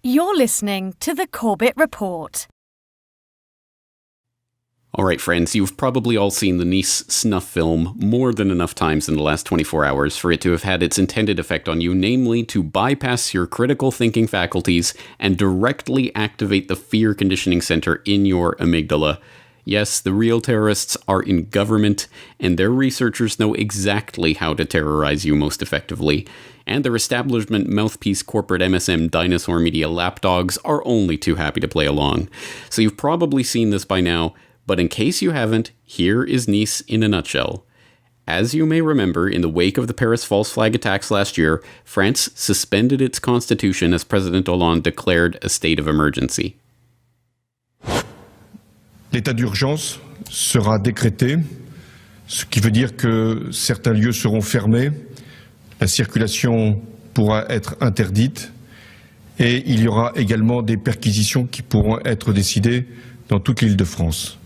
You're listening to the Corbett Report. Alright friends, you've probably all seen the Nice snuff film more than enough times in the last 24 hours for it to have had its intended effect on you, namely to bypass your critical thinking faculties and directly activate the fear conditioning center in your amygdala. Yes, the real terrorists are in government, and their researchers know exactly how to terrorize you most effectively. And their establishment mouthpiece corporate MSM dinosaur media lapdogs are only too happy to play along. So you've probably seen this by now, but in case you haven't, here is Nice in a nutshell. As you may remember, in the wake of the Paris false flag attacks last year, France suspended its constitution as President Hollande declared a state of emergency. L'état d'urgence sera décrété, ce qui veut dire que certains lieux seront fermés, la circulation pourra être interdite et il y aura également des perquisitions qui pourront être décidées dans toute l'Île-de-France.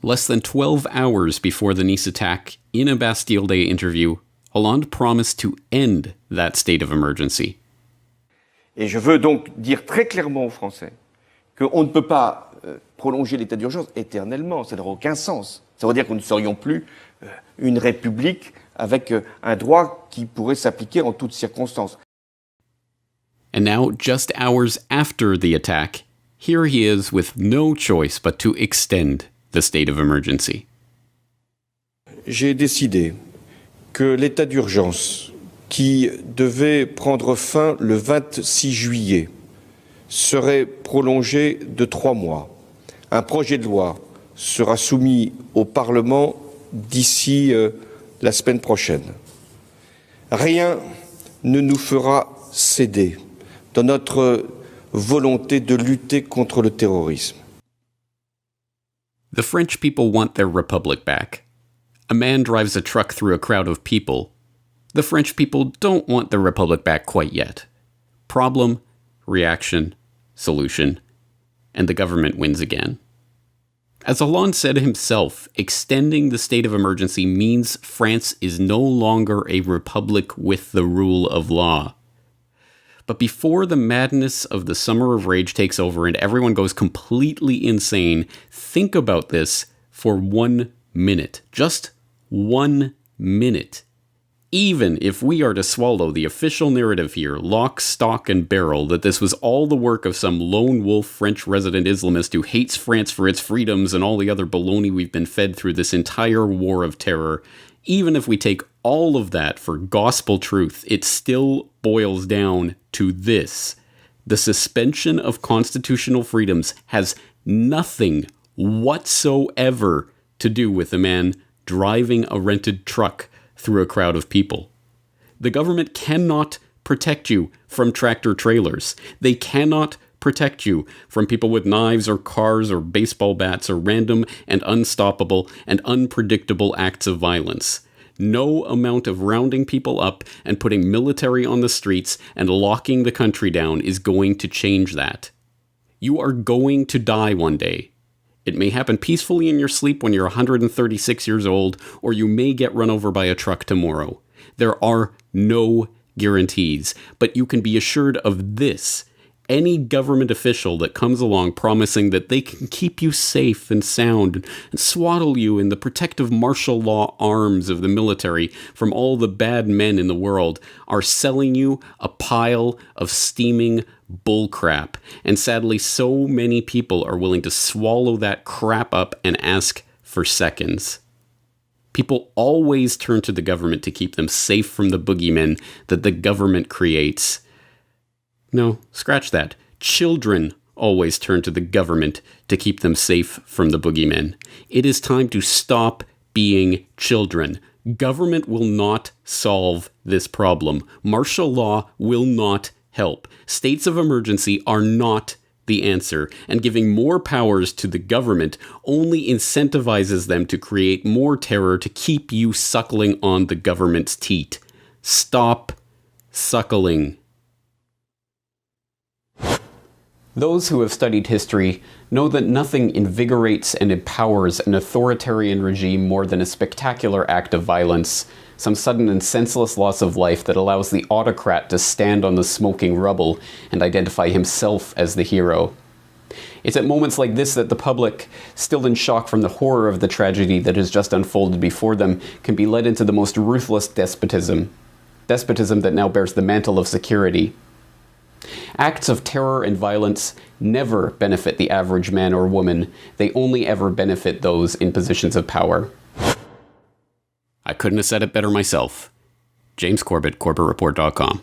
Less than 12 hours before the Nice attack, in a Bastille Day interview, Hollande promised to end that state of emergency. Et je veux donc dire très clairement aux Français qu'on ne peut pas prolonger l'état d'urgence éternellement, ça n'aura aucun sens. Ça veut dire que nous ne serions plus une république avec un droit qui pourrait s'appliquer en toutes circonstances. And now, just hours after the attack, here he is with no choice but to extend the state of emergency. J'ai décidé que l'état d'urgence qui devait prendre fin le 26 juillet serait prolongé de 3 mois. Un projet de loi sera soumis au Parlement d'ici la semaine prochaine. Rien ne nous fera céder dans notre volonté de lutter contre le terrorisme. The French people want their republic back. A man drives a truck through a crowd of people. The French people don't want their republic back quite yet. Problem, reaction, solution, and the government wins again. As Hollande said himself, extending the state of emergency means France is no longer a republic with the rule of law. But before the madness of the Summer of Rage takes over and everyone goes completely insane, think about this for 1 minute. Just 1 minute. Even if we are to swallow the official narrative here, lock, stock, and barrel, that this was all the work of some lone wolf French resident Islamist who hates France for its freedoms and all the other baloney we've been fed through this entire war of terror, even if we take all of that for gospel truth, it still boils down to this. The suspension of constitutional freedoms has nothing whatsoever to do with a man driving a rented truck through a crowd of people. The government cannot protect you from tractor trailers. They cannot protect you from people with knives or cars or baseball bats or random and unstoppable and unpredictable acts of violence. No amount of rounding people up and putting military on the streets and locking the country down is going to change that. You are going to die one day. It may happen peacefully in your sleep when you're 136 years old, or you may get run over by a truck tomorrow. There are no guarantees, but you can be assured of this. Any government official that comes along promising that they can keep you safe and sound and swaddle you in the protective martial law arms of the military from all the bad men in the world are selling you a pile of steaming bullcrap. And sadly, so many people are willing to swallow that crap up and ask for seconds. People always turn to the government to keep them safe from the boogeymen that the government creates. No, scratch that. Children always turn to the government to keep them safe from the boogeymen. It is time to stop being children. Government will not solve this problem. Martial law will not help. States of emergency are not the answer, and giving more powers to the government only incentivizes them to create more terror to keep you suckling on the government's teat. Stop suckling. Those who have studied history know that nothing invigorates and empowers an authoritarian regime more than a spectacular act of violence, some sudden and senseless loss of life that allows the autocrat to stand on the smoking rubble and identify himself as the hero. It's at moments like this that the public, still in shock from the horror of the tragedy that has just unfolded before them, can be led into the most ruthless despotism. Despotism that now bears the mantle of security. Acts of terror and violence never benefit the average man or woman. They only ever benefit those in positions of power. I couldn't have said it better myself. James Corbett, CorbettReport.com.